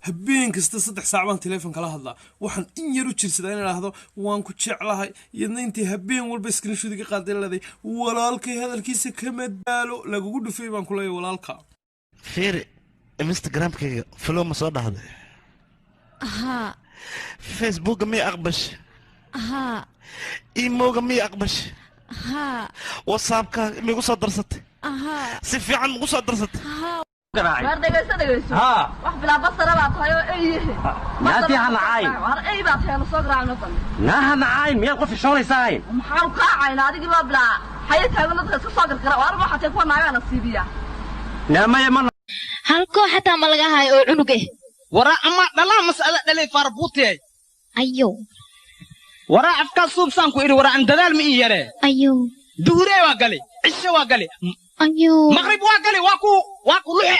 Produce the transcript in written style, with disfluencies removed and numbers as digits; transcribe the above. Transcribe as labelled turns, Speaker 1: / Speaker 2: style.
Speaker 1: habeen kasta 3 saac telefoon kala hadla waxaan in yar u jirsadaa in ilaahdo waan ku jeclahay iyadna intii habeen walba screenshot iga qaadaladay walaalkay hadalkiisa kama daalo lagu dhufay baan ku leeyahay walaalka
Speaker 2: fiir instagram-kayga follow ma soo dhahday
Speaker 3: ها
Speaker 2: facebook ma aqbash
Speaker 3: ها
Speaker 2: imo-ga ma aqbash
Speaker 3: ها
Speaker 2: whatsapp-ka ma igu soo darsatay
Speaker 3: ها
Speaker 2: si fiican ugu soo darsatay
Speaker 3: ها
Speaker 4: war dhageyso wax bilaa basara baa tahay oo ay yihiin
Speaker 5: naati ha nacay
Speaker 4: war ay baa tahay soo garaacno tan
Speaker 5: naha nacay miyaa qof shoonaysaay
Speaker 4: maxaa ka caayna adiga baa bilaa hay taagna dadka soo gargara war waxa tay ku naayana siibiya
Speaker 5: naamay ma
Speaker 3: hal koox xataa ma laga hayo oo cunug ah
Speaker 6: wara ama dhalaa mas'ala dhalay farbuutay
Speaker 3: ayo
Speaker 6: wara afka suubsan ku iri wara an dadaal ma iyare
Speaker 3: ayo
Speaker 6: duhure waa galay cisho waa galay
Speaker 3: ayo
Speaker 6: maghrib waa galay waa ku luxe